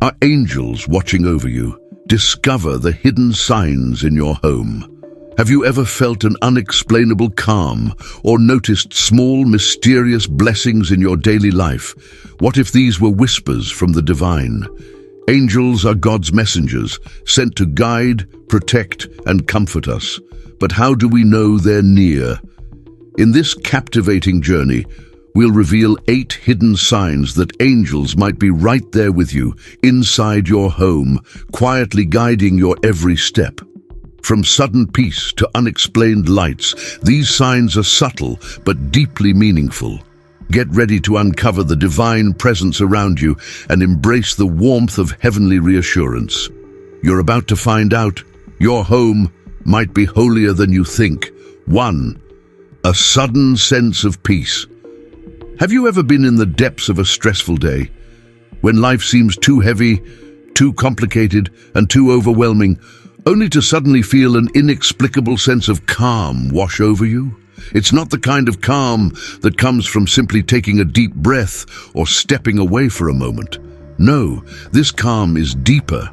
Are angels watching over you? Discover the hidden signs in your home. Have you ever felt an unexplainable calm or noticed small, mysterious blessings in your daily life? What if these were whispers from the divine? Angels are God's messengers, sent to guide, protect, and comfort us. But how do we know they're near? In this captivating journey, we'll reveal 8 hidden signs that angels might be right there with you, inside your home, quietly guiding your every step. From sudden peace to unexplained lights, these signs are subtle but deeply meaningful. Get ready to uncover the divine presence around you and embrace the warmth of heavenly reassurance. You're about to find out your home might be holier than you think. 1. A sudden sense of peace. Have you ever been in the depths of a stressful day, when life seems too heavy, too complicated, and too overwhelming, only to suddenly feel an inexplicable sense of calm wash over you? It's not the kind of calm that comes from simply taking a deep breath or stepping away for a moment. No, this calm is deeper.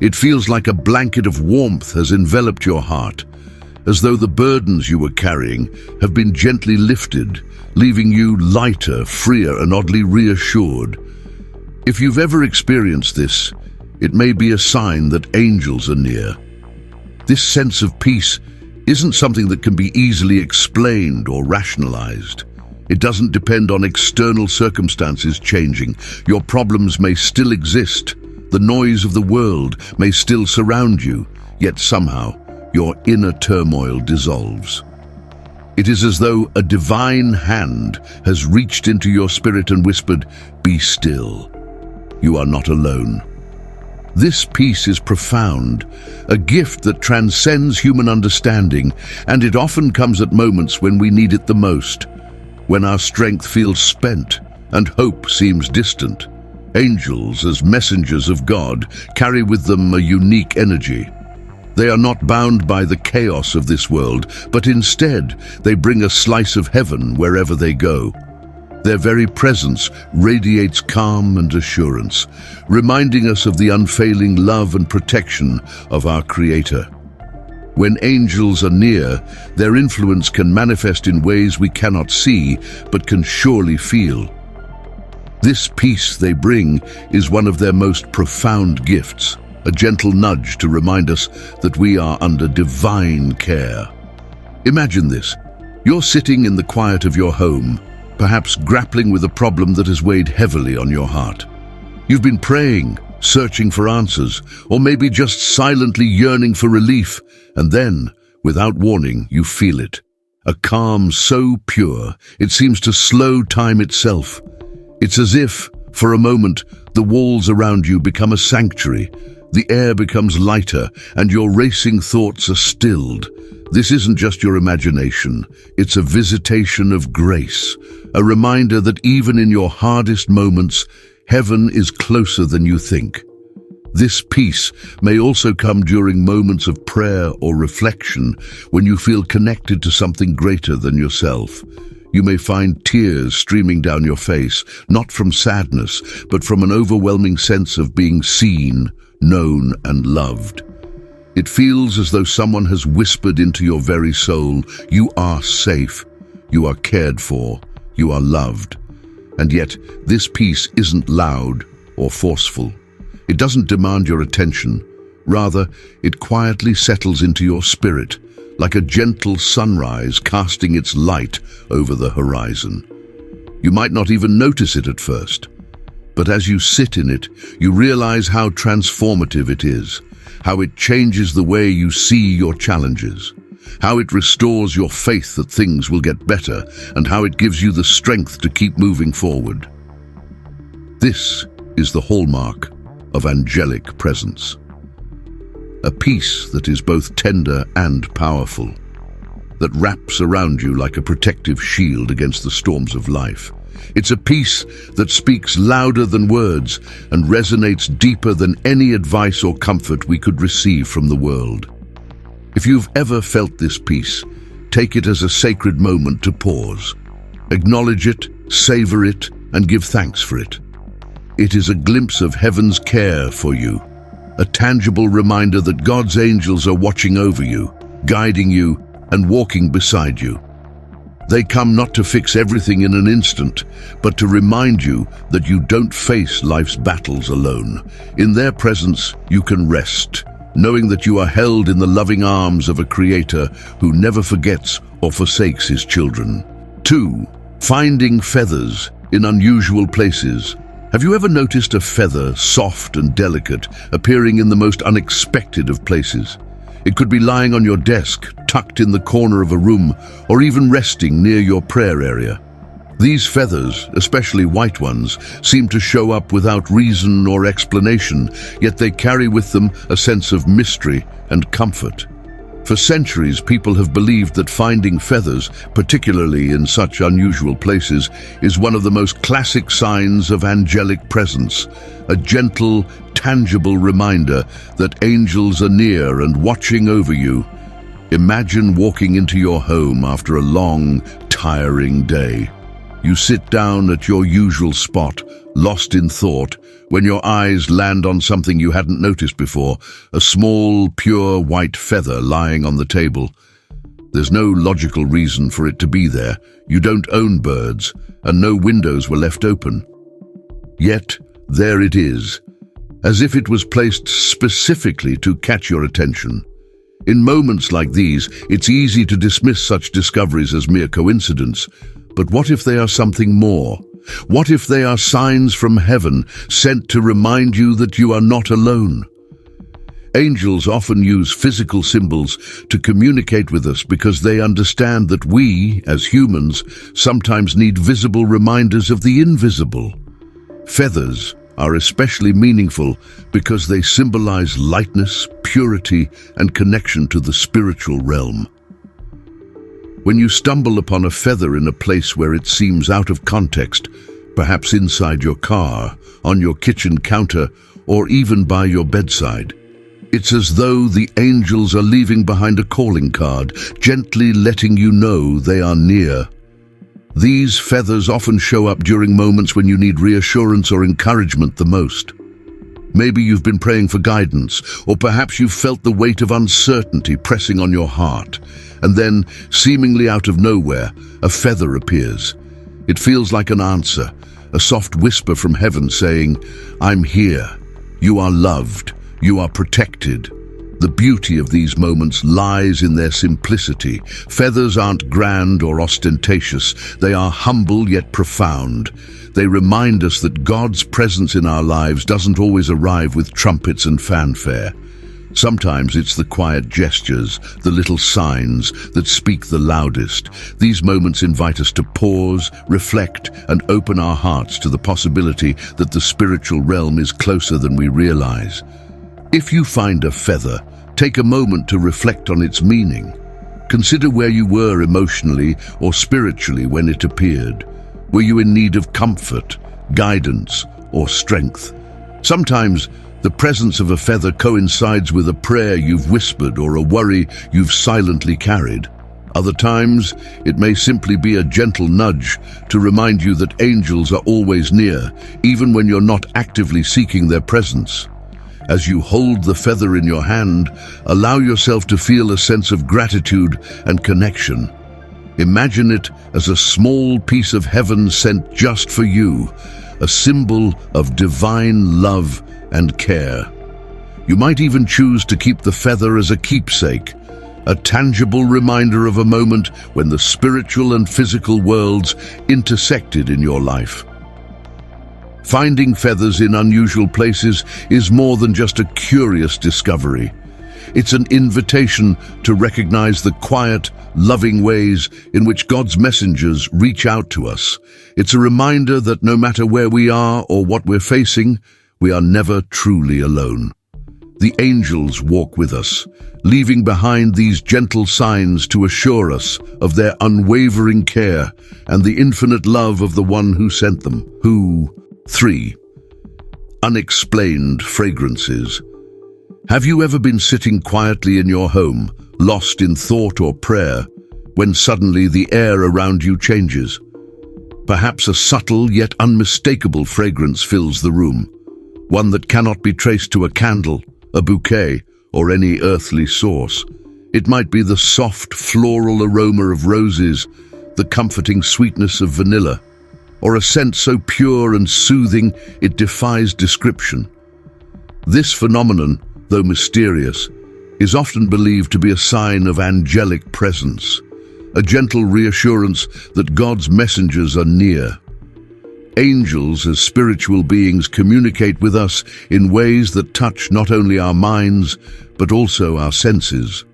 It feels like a blanket of warmth has enveloped your heart, as though the burdens you were carrying have been gently lifted, leaving you lighter, freer, and oddly reassured. If you've ever experienced this, it may be a sign that angels are near. This sense of peace isn't something that can be easily explained or rationalized. It doesn't depend on external circumstances changing. Your problems may still exist. The noise of the world may still surround you, yet somehow your inner turmoil dissolves. It is as though a divine hand has reached into your spirit and whispered, "Be still. You are not alone." This peace is profound, a gift that transcends human understanding, and it often comes at moments when we need it the most, when our strength feels spent and hope seems distant. Angels, as messengers of God, carry with them a unique energy. They are not bound by the chaos of this world, but instead they bring a slice of heaven wherever they go. Their very presence radiates calm and assurance, reminding us of the unfailing love and protection of our Creator. When angels are near, their influence can manifest in ways we cannot see, but can surely feel. This peace they bring is one of their most profound gifts, a gentle nudge to remind us that we are under divine care. Imagine this. You're sitting in the quiet of your home, perhaps grappling with a problem that has weighed heavily on your heart. You've been praying, searching for answers, or maybe just silently yearning for relief, and then, without warning, you feel it. A calm so pure, it seems to slow time itself. It's as if, for a moment, the walls around you become a sanctuary, the air becomes lighter, and your racing thoughts are stilled. This isn't just your imagination, it's a visitation of grace, a reminder that even in your hardest moments, heaven is closer than you think. This peace may also come during moments of prayer or reflection, when you feel connected to something greater than yourself. You may find tears streaming down your face, not from sadness, but from an overwhelming sense of being seen, known, and loved. It feels as though someone has whispered into your very soul, "You are safe, you are cared for, you are loved." And yet, this peace isn't loud or forceful. It doesn't demand your attention. Rather, it quietly settles into your spirit, like a gentle sunrise casting its light over the horizon. You might not even notice it at first, but as you sit in it, you realize how transformative it is, how it changes the way you see your challenges, how it restores your faith that things will get better, and how it gives you the strength to keep moving forward. This is the hallmark of angelic presence. A peace that is both tender and powerful, that wraps around you like a protective shield against the storms of life. It's a peace that speaks louder than words and resonates deeper than any advice or comfort we could receive from the world. If you've ever felt this peace, take it as a sacred moment to pause. Acknowledge it, savor it, and give thanks for it. It is a glimpse of heaven's care for you, a tangible reminder that God's angels are watching over you, guiding you, and walking beside you. They come not to fix everything in an instant, but to remind you that you don't face life's battles alone. In their presence, you can rest, knowing that you are held in the loving arms of a Creator who never forgets or forsakes his children. 2. Finding feathers in unusual places. Have you ever noticed a feather, soft and delicate, appearing in the most unexpected of places? It could be lying on your desk, tucked in the corner of a room, or even resting near your prayer area. These feathers, especially white ones, seem to show up without reason or explanation, yet they carry with them a sense of mystery and comfort. For centuries, people have believed that finding feathers, particularly in such unusual places, is one of the most classic signs of angelic presence, a gentle, tangible reminder that angels are near and watching over you. Imagine walking into your home after a long, tiring day. You sit down at your usual spot, lost in thought, when your eyes land on something you hadn't noticed before, a small, pure white feather lying on the table. There's no logical reason for it to be there. You don't own birds, and no windows were left open. Yet, there it is, as if it was placed specifically to catch your attention. In moments like these, it's easy to dismiss such discoveries as mere coincidence. But what if they are something more? What if they are signs from heaven sent to remind you that you are not alone? Angels often use physical symbols to communicate with us because they understand that we, as humans, sometimes need visible reminders of the invisible. Feathers are especially meaningful because they symbolize lightness, purity, and connection to the spiritual realm. When you stumble upon a feather in a place where it seems out of context, perhaps inside your car, on your kitchen counter, or even by your bedside, it's as though the angels are leaving behind a calling card, gently letting you know they are near. These feathers often show up during moments when you need reassurance or encouragement the most. Maybe you've been praying for guidance, or perhaps you've felt the weight of uncertainty pressing on your heart. And then, seemingly out of nowhere, a feather appears. It feels like an answer, a soft whisper from heaven saying, "I'm here. You are loved. You are protected." The beauty of these moments lies in their simplicity. Feathers aren't grand or ostentatious. They are humble yet profound. They remind us that God's presence in our lives doesn't always arrive with trumpets and fanfare. Sometimes it's the quiet gestures, the little signs that speak the loudest. These moments invite us to pause, reflect, and open our hearts to the possibility that the spiritual realm is closer than we realize. If you find a feather, take a moment to reflect on its meaning. Consider where you were emotionally or spiritually when it appeared. Were you in need of comfort, guidance, or strength? Sometimes, the presence of a feather coincides with a prayer you've whispered or a worry you've silently carried. Other times, it may simply be a gentle nudge to remind you that angels are always near, even when you're not actively seeking their presence. As you hold the feather in your hand, allow yourself to feel a sense of gratitude and connection. Imagine it as a small piece of heaven sent just for you, a symbol of divine love and care. You might even choose to keep the feather as a keepsake, a tangible reminder of a moment when the spiritual and physical worlds intersected in your life. Finding feathers in unusual places is more than just a curious discovery. It's an invitation to recognize the quiet, loving ways in which God's messengers reach out to us. It's a reminder that no matter where we are or what we're facing, we are never truly alone. The angels walk with us, leaving behind these gentle signs to assure us of their unwavering care and the infinite love of the one who sent them. 3. Unexplained fragrances. Have you ever been sitting quietly in your home, lost in thought or prayer, when suddenly the air around you changes? Perhaps a subtle yet unmistakable fragrance fills the room, one that cannot be traced to a candle, a bouquet, or any earthly source. It might be the soft floral aroma of roses, the comforting sweetness of vanilla, or a scent so pure and soothing it defies description. This phenomenon, though mysterious, is often believed to be a sign of angelic presence, a gentle reassurance that God's messengers are near. Angels, as spiritual beings, communicate with us in ways that touch not only our minds, but also our senses.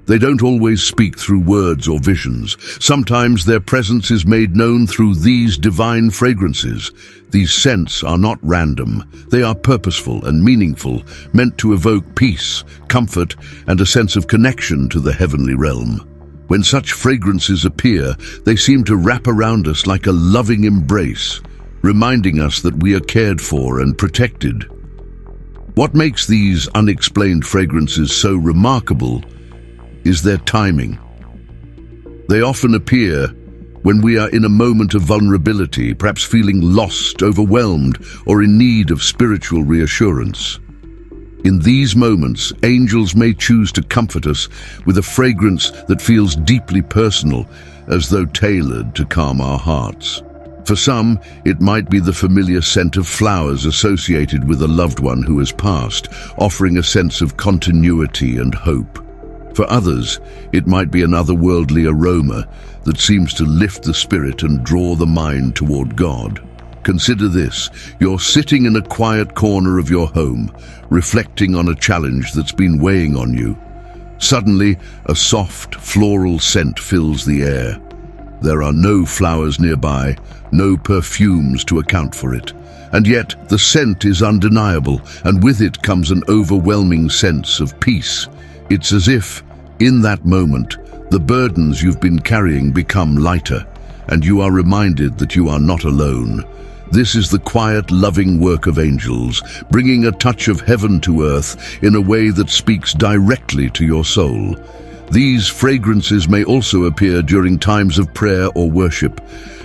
They don't always speak through words or visions. Sometimes their presence is made known through these divine fragrances. These scents are not random. They are purposeful and meaningful, meant to evoke peace, comfort, and a sense of connection to the heavenly realm. When such fragrances appear, they seem to wrap around us like a loving embrace, reminding us that we are cared for and protected. What makes these unexplained fragrances so remarkable is their timing. They often appear when we are in a moment of vulnerability, perhaps feeling lost, overwhelmed, or in need of spiritual reassurance. In these moments, angels may choose to comfort us with a fragrance that feels deeply personal, as though tailored to calm our hearts. For some, it might be the familiar scent of flowers associated with a loved one who has passed, offering a sense of continuity and hope. For others, it might be an otherworldly aroma that seems to lift the spirit and draw the mind toward God. Consider this: you're sitting in a quiet corner of your home, reflecting on a challenge that's been weighing on you. Suddenly, a soft, floral scent fills the air. There are no flowers nearby, no perfumes to account for it. And yet, the scent is undeniable, and with it comes an overwhelming sense of peace. It's as if, in that moment, the burdens you've been carrying become lighter, and you are reminded that you are not alone. This is the quiet, loving work of angels, bringing a touch of heaven to earth in a way that speaks directly to your soul. These fragrances may also appear during times of prayer or worship,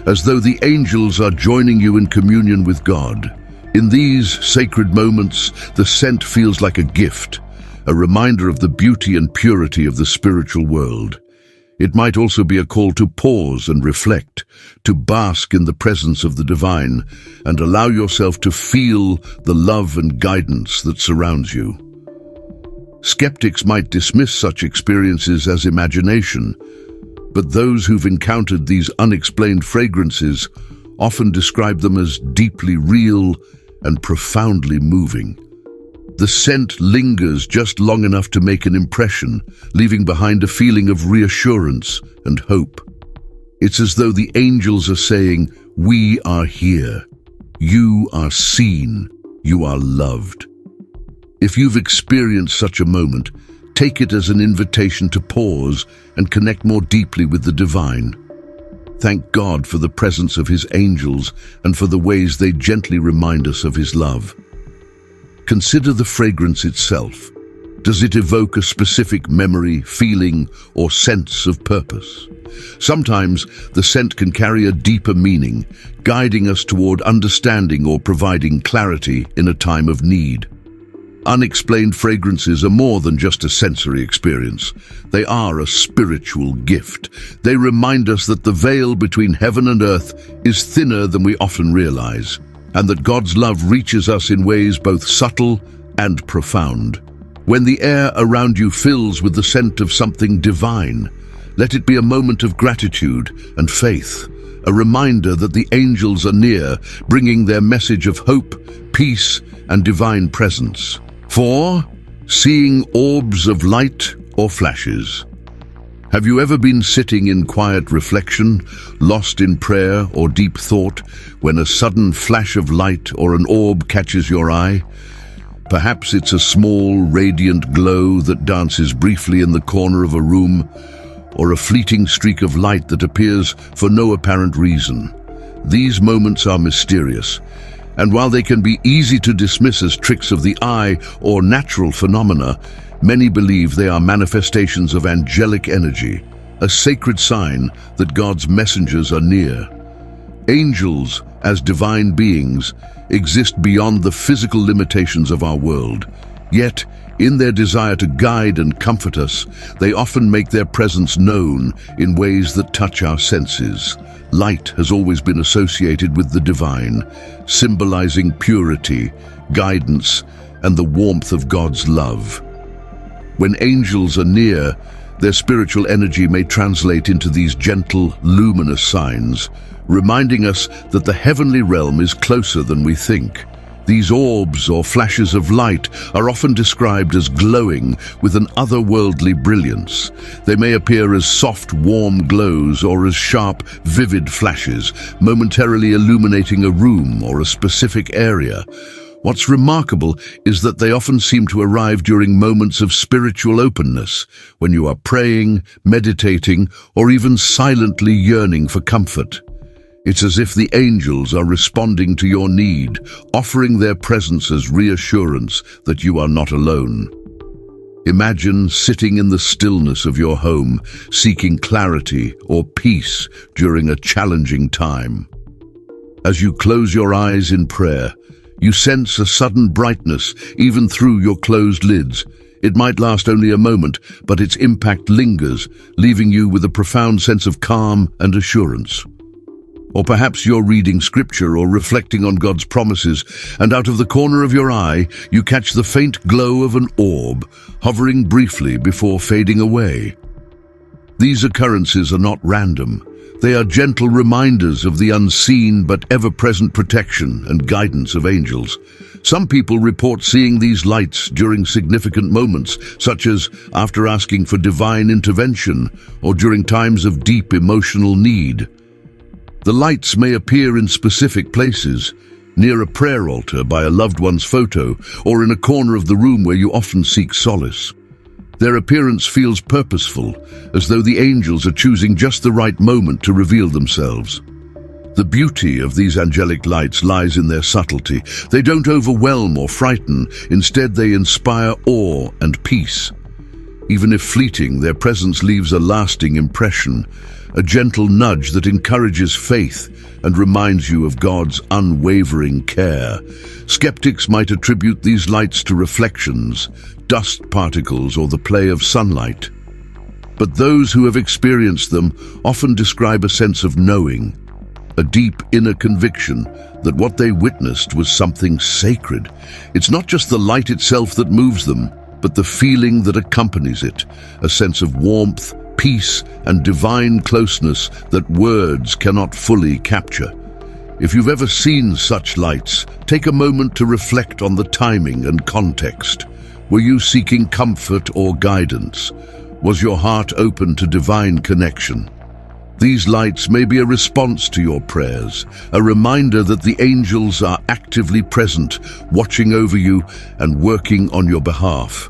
as though the angels are joining you in communion with God. In these sacred moments, the scent feels like a gift, a reminder of the beauty and purity of the spiritual world. It might also be a call to pause and reflect, to bask in the presence of the divine, and allow yourself to feel the love and guidance that surrounds you. Skeptics might dismiss such experiences as imagination, but those who've encountered these unexplained fragrances often describe them as deeply real and profoundly moving. The scent lingers just long enough to make an impression, leaving behind a feeling of reassurance and hope. It's as though the angels are saying, "We are here. You are seen. You are loved." If you've experienced such a moment, take it as an invitation to pause and connect more deeply with the divine. Thank God for the presence of His angels and for the ways they gently remind us of His love. Consider the fragrance itself. Does it evoke a specific memory, feeling, or sense of purpose? Sometimes the scent can carry a deeper meaning, guiding us toward understanding or providing clarity in a time of need. Unexplained fragrances are more than just a sensory experience. They are a spiritual gift. They remind us that the veil between heaven and earth is thinner than we often realize, and that God's love reaches us in ways both subtle and profound. When the air around you fills with the scent of something divine, let it be a moment of gratitude and faith, a reminder that the angels are near, bringing their message of hope, peace, and divine presence. 4. Seeing orbs of light or flashes. Have you ever been sitting in quiet reflection, lost in prayer or deep thought, when a sudden flash of light or an orb catches your eye? Perhaps it's a small, radiant glow that dances briefly in the corner of a room, or a fleeting streak of light that appears for no apparent reason. These moments are mysterious, and while they can be easy to dismiss as tricks of the eye or natural phenomena, many believe they are manifestations of angelic energy, a sacred sign that God's messengers are near. Angels, as divine beings, exist beyond the physical limitations of our world. Yet, in their desire to guide and comfort us, they often make their presence known in ways that touch our senses. Light has always been associated with the divine, symbolizing purity, guidance, and the warmth of God's love. When angels are near, their spiritual energy may translate into these gentle, luminous signs, reminding us that the heavenly realm is closer than we think. These orbs or flashes of light are often described as glowing with an otherworldly brilliance. They may appear as soft, warm glows or as sharp, vivid flashes, momentarily illuminating a room or a specific area. What's remarkable is that they often seem to arrive during moments of spiritual openness, when you are praying, meditating, or even silently yearning for comfort. It's as if the angels are responding to your need, offering their presence as reassurance that you are not alone. Imagine sitting in the stillness of your home, seeking clarity or peace during a challenging time. As you close your eyes in prayer, you sense a sudden brightness even through your closed lids. It might last only a moment, but its impact lingers, leaving you with a profound sense of calm and assurance. Or perhaps you're reading scripture or reflecting on God's promises, and out of the corner of your eye, you catch the faint glow of an orb, hovering briefly before fading away. These occurrences are not random. They are gentle reminders of the unseen but ever-present protection and guidance of angels. Some people report seeing these lights during significant moments, such as after asking for divine intervention or during times of deep emotional need. The lights may appear in specific places, near a prayer altar by a loved one's photo, or in a corner of the room where you often seek solace. Their appearance feels purposeful, as though the angels are choosing just the right moment to reveal themselves. The beauty of these angelic lights lies in their subtlety. They don't overwhelm or frighten, instead they inspire awe and peace. Even if fleeting, their presence leaves a lasting impression, a gentle nudge that encourages faith and reminds you of God's unwavering care. Skeptics might attribute these lights to reflections, dust particles, or the play of sunlight. But those who have experienced them often describe a sense of knowing, a deep inner conviction that what they witnessed was something sacred. It's not just the light itself that moves them, but the feeling that accompanies it, a sense of warmth, peace, and divine closeness that words cannot fully capture. If you've ever seen such lights, take a moment to reflect on the timing and context. Were you seeking comfort or guidance? Was your heart open to divine connection? These lights may be a response to your prayers, a reminder that the angels are actively present, watching over you and working on your behalf.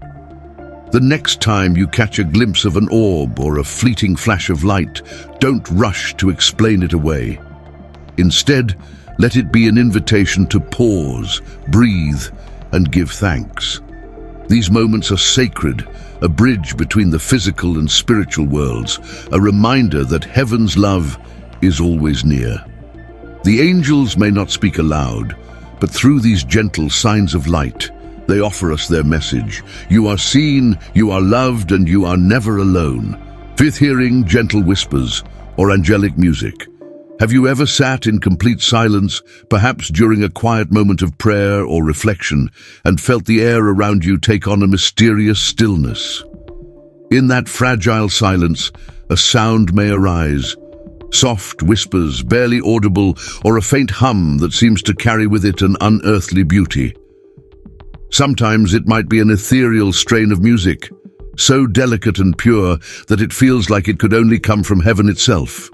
The next time you catch a glimpse of an orb or a fleeting flash of light, don't rush to explain it away. Instead, let it be an invitation to pause, breathe, and give thanks. These moments are sacred, a bridge between the physical and spiritual worlds, a reminder that heaven's love is always near. The angels may not speak aloud, but through these gentle signs of light, they offer us their message. You are seen, you are loved, and you are never alone. Fifth hearing, gentle whispers, or angelic music. Have you ever sat in complete silence, perhaps during a quiet moment of prayer or reflection, and felt the air around you take on a mysterious stillness? In that fragile silence, a sound may arise. Soft whispers, barely audible, or a faint hum that seems to carry with it an unearthly beauty. Sometimes it might be an ethereal strain of music, so delicate and pure that it feels like it could only come from heaven itself.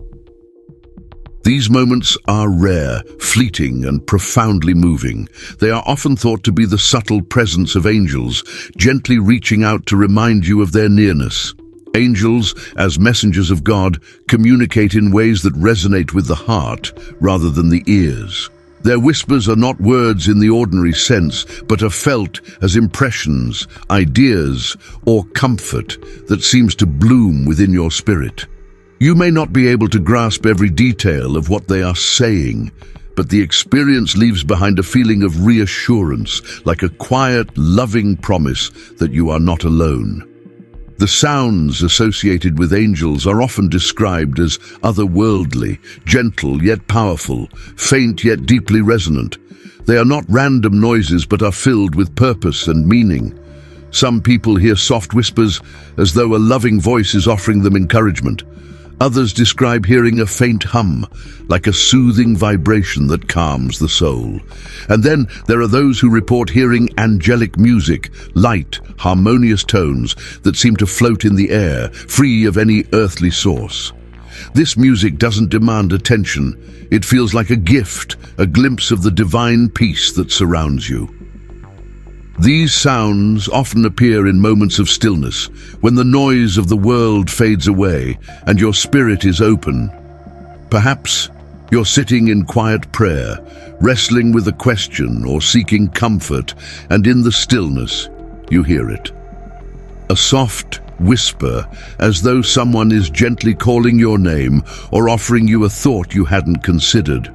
These moments are rare, fleeting, and profoundly moving. They are often thought to be the subtle presence of angels, gently reaching out to remind you of their nearness. Angels, as messengers of God, communicate in ways that resonate with the heart rather than the ears. Their whispers are not words in the ordinary sense, but are felt as impressions, ideas, or comfort that seems to bloom within your spirit. You may not be able to grasp every detail of what they are saying, but the experience leaves behind a feeling of reassurance, like a quiet, loving promise that you are not alone. The sounds associated with angels are often described as otherworldly, gentle yet powerful, faint yet deeply resonant. They are not random noises but are filled with purpose and meaning. Some people hear soft whispers as though a loving voice is offering them encouragement. Others describe hearing a faint hum, like a soothing vibration that calms the soul. And then there are those who report hearing angelic music, light, harmonious tones that seem to float in the air, free of any earthly source. This music doesn't demand attention. It feels like a gift, a glimpse of the divine peace that surrounds you. These sounds often appear in moments of stillness, when the noise of the world fades away and your spirit is open. Perhaps you're sitting in quiet prayer, wrestling with a question or seeking comfort, and in the stillness, you hear it. A soft whisper, as though someone is gently calling your name or offering you a thought you hadn't considered.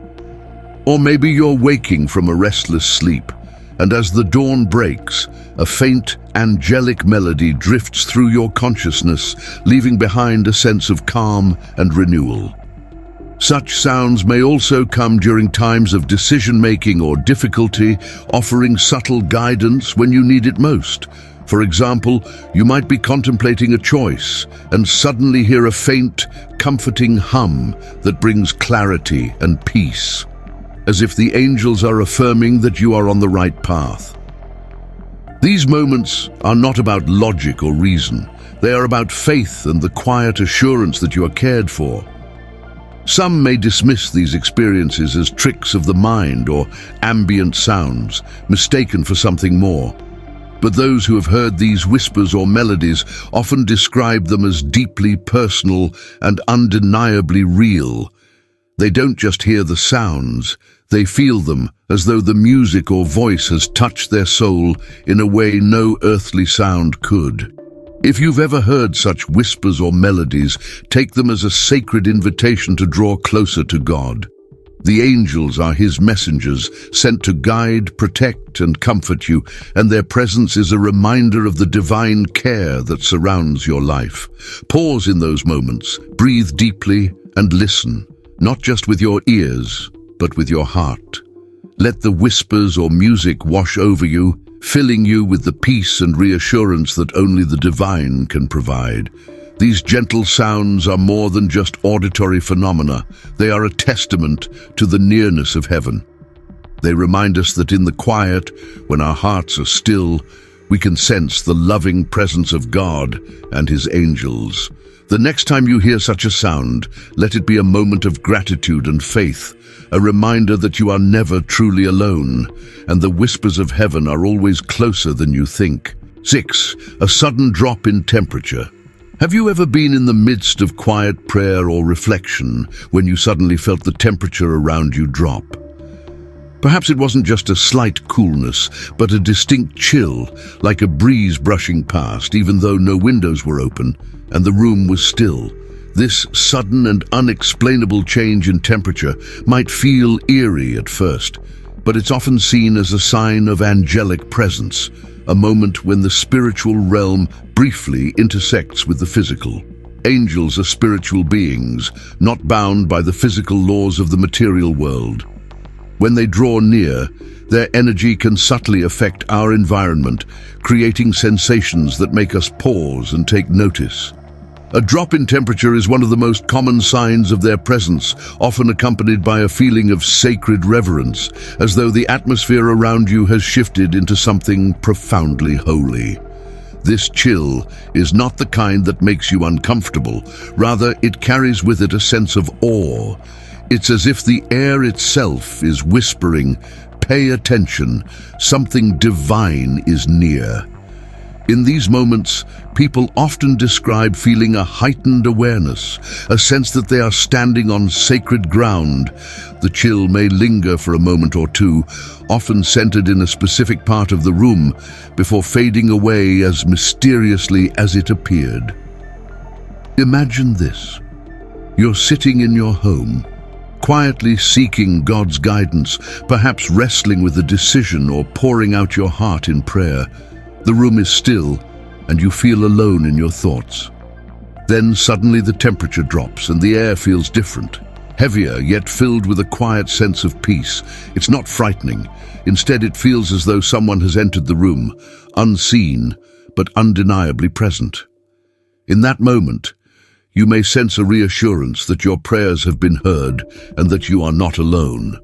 Or maybe you're waking from a restless sleep, and as the dawn breaks, a faint, angelic melody drifts through your consciousness, leaving behind a sense of calm and renewal. Such sounds may also come during times of decision-making or difficulty, offering subtle guidance when you need it most. For example, you might be contemplating a choice and suddenly hear a faint, comforting hum that brings clarity and peace, as if the angels are affirming that you are on the right path. These moments are not about logic or reason. They are about faith and the quiet assurance that you are cared for. Some may dismiss these experiences as tricks of the mind or ambient sounds, mistaken for something more. But those who have heard these whispers or melodies often describe them as deeply personal and undeniably real. They don't just hear the sounds, they feel them, as though the music or voice has touched their soul in a way no earthly sound could. If you've ever heard such whispers or melodies, take them as a sacred invitation to draw closer to God. The angels are His messengers, sent to guide, protect, and comfort you, and their presence is a reminder of the divine care that surrounds your life. Pause in those moments, breathe deeply, and listen, not just with your ears, but with your heart. Let the whispers or music wash over you, filling you with the peace and reassurance that only the divine can provide. These gentle sounds are more than just auditory phenomena. They are a testament to the nearness of heaven. They remind us that in the quiet, when our hearts are still, we can sense the loving presence of God and His angels. The next time you hear such a sound, let it be a moment of gratitude and faith, a reminder that you are never truly alone, and the whispers of heaven are always closer than you think. 6. A sudden drop in temperature. Have you ever been in the midst of quiet prayer or reflection when you suddenly felt the temperature around you drop? Perhaps it wasn't just a slight coolness, but a distinct chill, like a breeze brushing past, even though no windows were open and the room was still. This sudden and unexplainable change in temperature might feel eerie at first, but it's often seen as a sign of angelic presence, a moment when the spiritual realm briefly intersects with the physical. Angels are spiritual beings, not bound by the physical laws of the material world. When they draw near, their energy can subtly affect our environment, creating sensations that make us pause and take notice. A drop in temperature is one of the most common signs of their presence, often accompanied by a feeling of sacred reverence, as though the atmosphere around you has shifted into something profoundly holy. This chill is not the kind that makes you uncomfortable. Rather, it carries with it a sense of awe. It's as if the air itself is whispering, "Pay attention, something divine is near." In these moments, people often describe feeling a heightened awareness, a sense that they are standing on sacred ground. The chill may linger for a moment or two, often centered in a specific part of the room, before fading away as mysteriously as it appeared. Imagine this. You're sitting in your home, quietly seeking God's guidance, perhaps wrestling with a decision or pouring out your heart in prayer. The room is still, and you feel alone in your thoughts. Then suddenly the temperature drops and the air feels different, heavier yet filled with a quiet sense of peace. It's not frightening. Instead, it feels as though someone has entered the room, unseen but undeniably present. In that moment, you may sense a reassurance that your prayers have been heard and that you are not alone.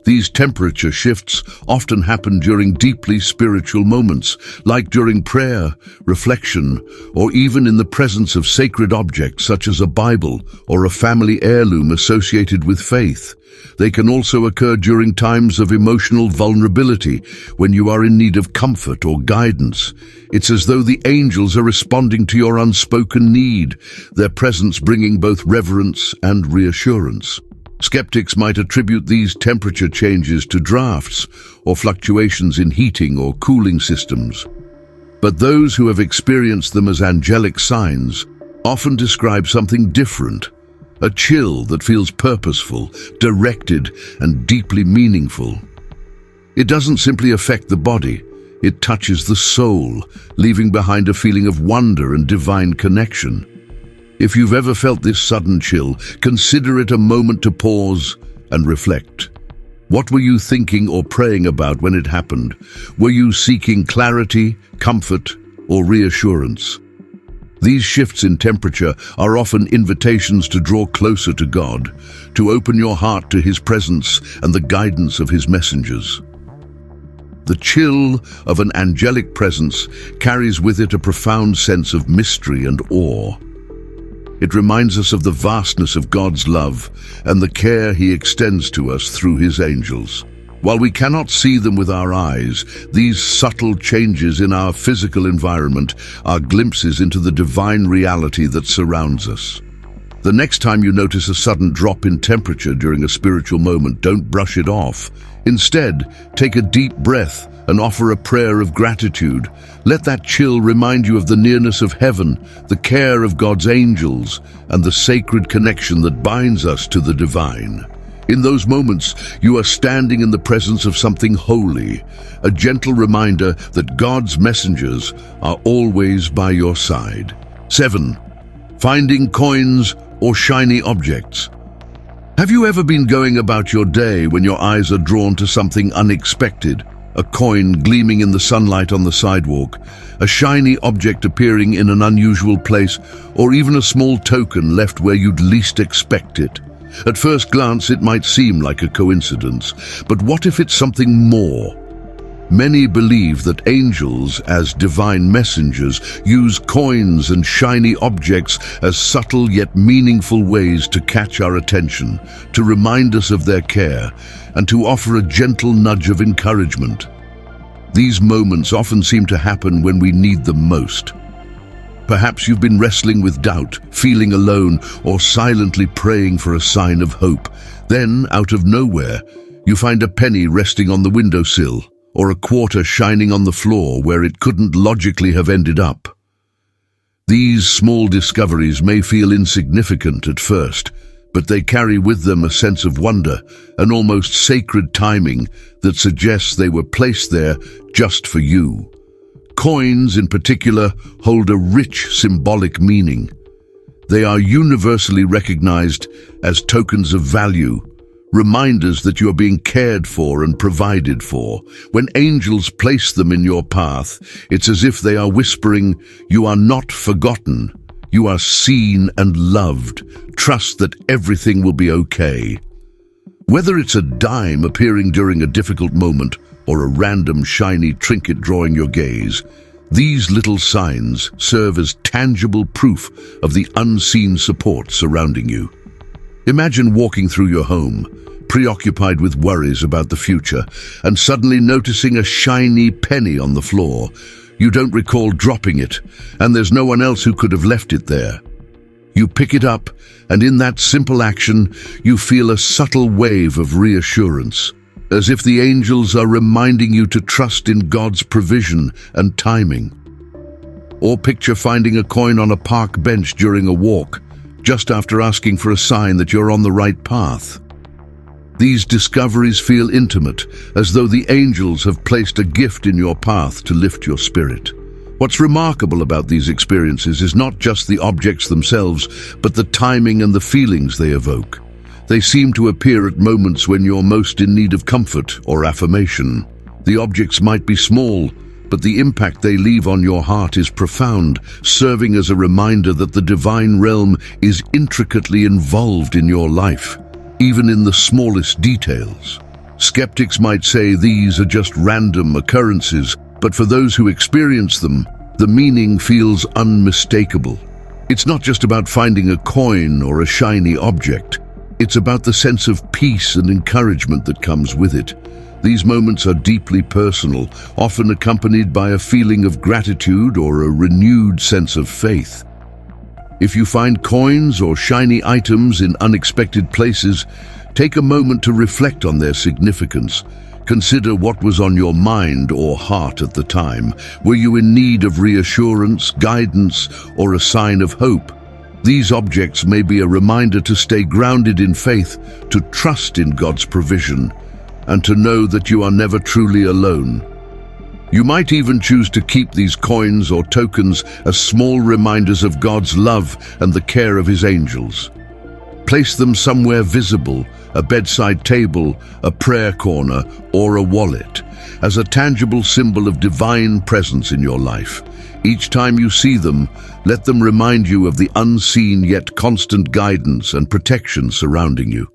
These temperature shifts often happen during deeply spiritual moments, like during prayer, reflection, or even in the presence of sacred objects such as a Bible or a family heirloom associated with faith. They can also occur during times of emotional vulnerability, when you are in need of comfort or guidance. It's as though the angels are responding to your unspoken need, their presence bringing both reverence and reassurance. Skeptics might attribute these temperature changes to drafts or fluctuations in heating or cooling systems. But those who have experienced them as angelic signs often describe something different, a chill that feels purposeful, directed, and deeply meaningful. It doesn't simply affect the body, it touches the soul, leaving behind a feeling of wonder and divine connection. If you've ever felt this sudden chill, consider it a moment to pause and reflect. What were you thinking or praying about when it happened? Were you seeking clarity, comfort, or reassurance? These shifts in temperature are often invitations to draw closer to God, to open your heart to His presence and the guidance of His messengers. The chill of an angelic presence carries with it a profound sense of mystery and awe. It reminds us of the vastness of God's love and the care He extends to us through His angels. While we cannot see them with our eyes, these subtle changes in our physical environment are glimpses into the divine reality that surrounds us. The next time you notice a sudden drop in temperature during a spiritual moment, don't brush it off. Instead, take a deep breath and offer a prayer of gratitude. Let that chill remind you of the nearness of heaven, the care of God's angels, and the sacred connection that binds us to the divine. In those moments, you are standing in the presence of something holy, a gentle reminder that God's messengers are always by your side. 7. Finding coins or shiny objects. Have you ever been going about your day when your eyes are drawn to something unexpected? A coin gleaming in the sunlight on the sidewalk, a shiny object appearing in an unusual place, or even a small token left where you'd least expect it. At first glance, it might seem like a coincidence, but what if it's something more? Many believe that angels, as divine messengers, use coins and shiny objects as subtle yet meaningful ways to catch our attention, to remind us of their care, and to offer a gentle nudge of encouragement. These moments often seem to happen when we need them most. Perhaps you've been wrestling with doubt, feeling alone, or silently praying for a sign of hope. Then, out of nowhere, you find a penny resting on the windowsill, or a quarter shining on the floor where it couldn't logically have ended up. These small discoveries may feel insignificant at first, but they carry with them a sense of wonder, an almost sacred timing that suggests they were placed there just for you. Coins, in particular, hold a rich symbolic meaning. They are universally recognized as tokens of value, reminders that you are being cared for and provided for. When angels place them in your path, it's as if they are whispering, "You are not forgotten. You are seen and loved. Trust that everything will be okay." Whether it's a dime appearing during a difficult moment or a random shiny trinket drawing your gaze, these little signs serve as tangible proof of the unseen support surrounding you. Imagine walking through your home, preoccupied with worries about the future, and suddenly noticing a shiny penny on the floor. You don't recall dropping it, and there's no one else who could have left it there. You pick it up, and in that simple action, you feel a subtle wave of reassurance, as if the angels are reminding you to trust in God's provision and timing. Or picture finding a coin on a park bench during a walk, just after asking for a sign that you're on the right path. These discoveries feel intimate, as though the angels have placed a gift in your path to lift your spirit. What's remarkable about these experiences is not just the objects themselves, but the timing and the feelings they evoke. They seem to appear at moments when you're most in need of comfort or affirmation. The objects might be small, but the impact they leave on your heart is profound, serving as a reminder that the divine realm is intricately involved in your life, even in the smallest details. Skeptics might say these are just random occurrences, but for those who experience them, the meaning feels unmistakable. It's not just about finding a coin or a shiny object. It's about the sense of peace and encouragement that comes with it. These moments are deeply personal, often accompanied by a feeling of gratitude or a renewed sense of faith. If you find coins or shiny items in unexpected places, take a moment to reflect on their significance. Consider what was on your mind or heart at the time. Were you in need of reassurance, guidance, or a sign of hope? These objects may be a reminder to stay grounded in faith, to trust in God's provision, and to know that you are never truly alone. You might even choose to keep these coins or tokens as small reminders of God's love and the care of His angels. Place them somewhere visible, a bedside table, a prayer corner, or a wallet, as a tangible symbol of divine presence in your life. Each time you see them, let them remind you of the unseen yet constant guidance and protection surrounding you.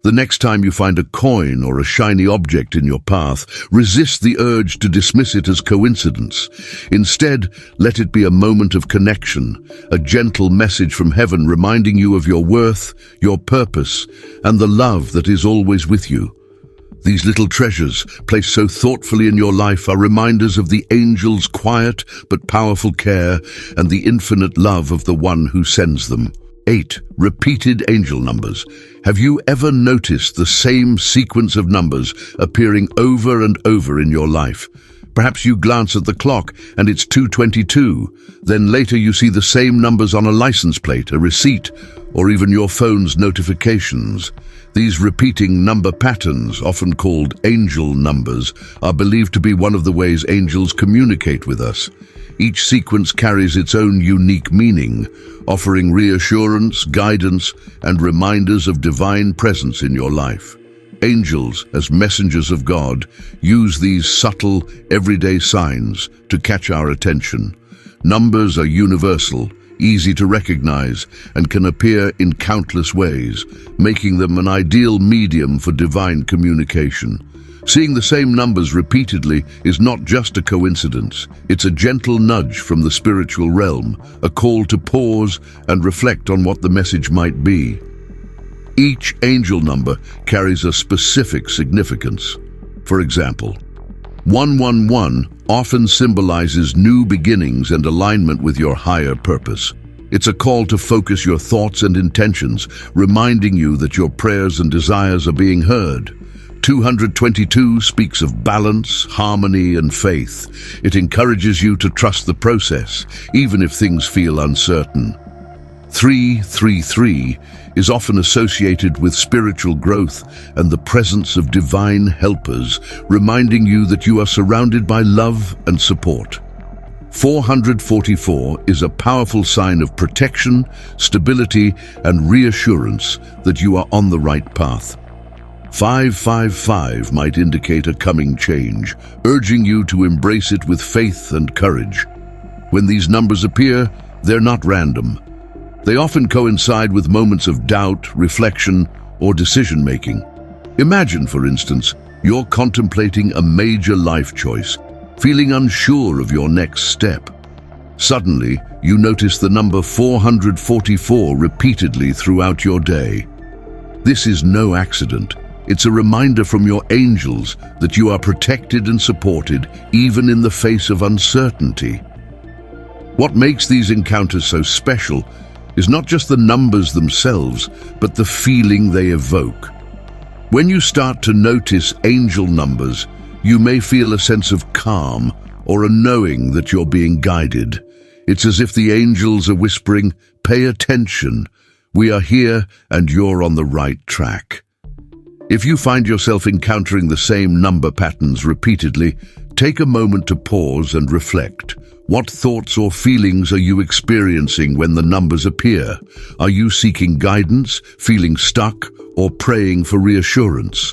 The next time you find a coin or a shiny object in your path, resist the urge to dismiss it as coincidence. Instead, let it be a moment of connection, a gentle message from heaven reminding you of your worth, your purpose, and the love that is always with you. These little treasures, placed so thoughtfully in your life, are reminders of the angel's quiet but powerful care and the infinite love of the one who sends them. 8. Repeated angel numbers. Have you ever noticed the same sequence of numbers appearing over and over in your life? Perhaps you glance at the clock and it's 2:22. Then later you see the same numbers on a license plate, a receipt, or even your phone's notifications. These repeating number patterns, often called angel numbers, are believed to be one of the ways angels communicate with us. Each sequence carries its own unique meaning, offering reassurance, guidance, and reminders of divine presence in your life. Angels, as messengers of God, use these subtle, everyday signs to catch our attention. Numbers are universal, easy to recognize, and can appear in countless ways, making them an ideal medium for divine communication. Seeing the same numbers repeatedly is not just a coincidence. It's a gentle nudge from the spiritual realm, a call to pause and reflect on what the message might be. Each angel number carries a specific significance. For example, 111 often symbolizes new beginnings and alignment with your higher purpose. It's a call to focus your thoughts and intentions, reminding you that your prayers and desires are being heard. 222 speaks of balance, harmony, and faith. It encourages you to trust the process, even if things feel uncertain. 333 is often associated with spiritual growth and the presence of divine helpers, reminding you that you are surrounded by love and support. 444 is a powerful sign of protection, stability, and reassurance that you are on the right path. 555 might indicate a coming change, urging you to embrace it with faith and courage. When these numbers appear, they're not random. They often coincide with moments of doubt, reflection, or decision-making. Imagine, for instance, you're contemplating a major life choice, feeling unsure of your next step. Suddenly, you notice the number 444 repeatedly throughout your day. This is no accident. It's a reminder from your angels that you are protected and supported even in the face of uncertainty. What makes these encounters so special is not just the numbers themselves, but the feeling they evoke. When you start to notice angel numbers, you may feel a sense of calm or a knowing that you're being guided. It's as if the angels are whispering, "Pay attention. We are here and you're on the right track." If you find yourself encountering the same number patterns repeatedly, take a moment to pause and reflect. What thoughts or feelings are you experiencing when the numbers appear? Are you seeking guidance, feeling stuck, or praying for reassurance?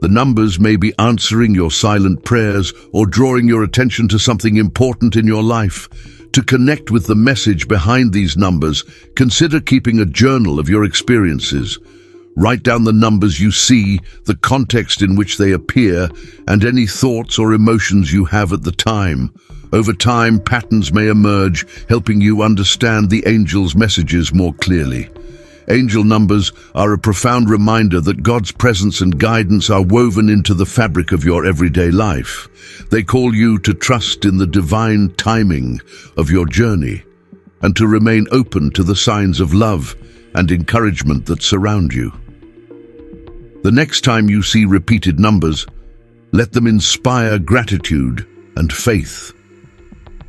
The numbers may be answering your silent prayers or drawing your attention to something important in your life. To connect with the message behind these numbers, consider keeping a journal of your experiences. Write down the numbers you see, the context in which they appear, and any thoughts or emotions you have at the time. Over time, patterns may emerge, helping you understand the angels' messages more clearly. Angel numbers are a profound reminder that God's presence and guidance are woven into the fabric of your everyday life. They call you to trust in the divine timing of your journey and to remain open to the signs of love and encouragement that surround you. The next time you see repeated numbers, let them inspire gratitude and faith.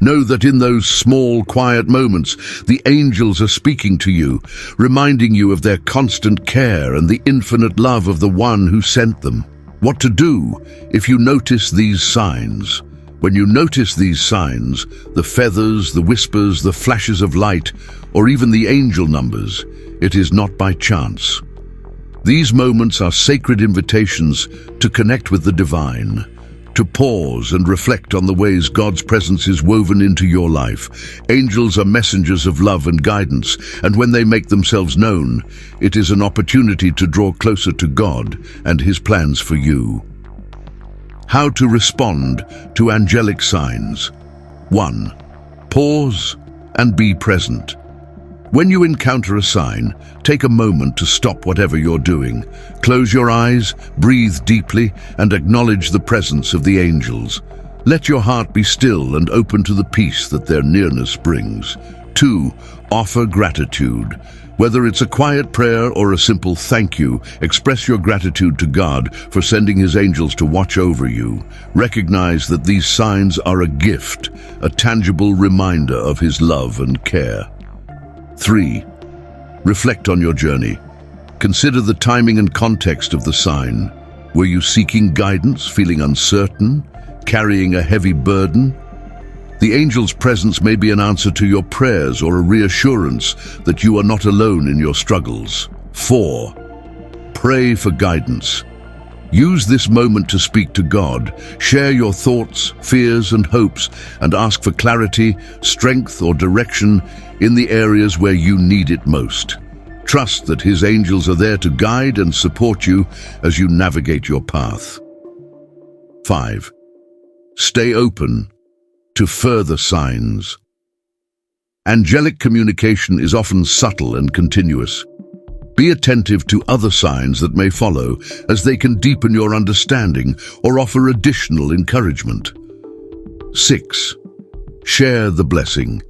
Know that in those small, quiet moments, the angels are speaking to you, reminding you of their constant care and the infinite love of the one who sent them. What to do if you notice these signs? When you notice these signs, the feathers, the whispers, the flashes of light, or even the angel numbers, it is not by chance. These moments are sacred invitations to connect with the divine, to pause and reflect on the ways God's presence is woven into your life. Angels are messengers of love and guidance, and when they make themselves known, it is an opportunity to draw closer to God and His plans for you. How to respond to angelic signs. 1. Pause and be present. When you encounter a sign, take a moment to stop whatever you're doing. Close your eyes, breathe deeply, and acknowledge the presence of the angels. Let your heart be still and open to the peace that their nearness brings. 2. Offer gratitude. Whether it's a quiet prayer or a simple thank you, express your gratitude to God for sending His angels to watch over you. Recognize that these signs are a gift, a tangible reminder of His love and care. 3. Reflect on your journey. Consider the timing and context of the sign. Were you seeking guidance, feeling uncertain, carrying a heavy burden? The angel's presence may be an answer to your prayers or a reassurance that you are not alone in your struggles. 4. Pray for guidance. Use this moment to speak to God. Share your thoughts, fears, and hopes, and ask for clarity, strength, or direction in the areas where you need it most. Trust that His angels are there to guide and support you as you navigate your path. 5. Stay open to further signs. Angelic communication is often subtle and continuous. Be attentive to other signs that may follow, as they can deepen your understanding or offer additional encouragement. 6. Share the blessing.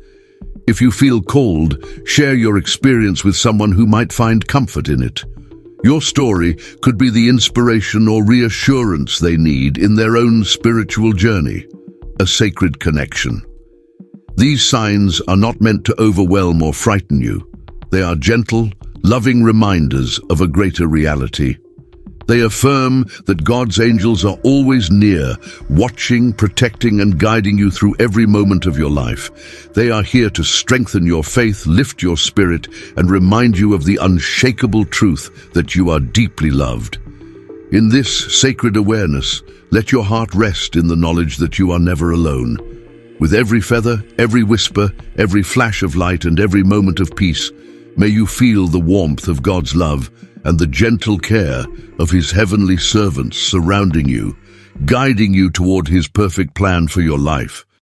If you feel called, share your experience with someone who might find comfort in it. Your story could be the inspiration or reassurance they need in their own spiritual journey, a sacred connection. These signs are not meant to overwhelm or frighten you. They are gentle, loving reminders of a greater reality. They affirm that God's angels are always near, watching, protecting, and guiding you through every moment of your life. They are here to strengthen your faith, lift your spirit, and remind you of the unshakable truth that you are deeply loved. In this sacred awareness, let your heart rest in the knowledge that you are never alone. With every feather, every whisper, every flash of light, and every moment of peace, may you feel the warmth of God's love and the gentle care of His heavenly servants surrounding you, guiding you toward His perfect plan for your life.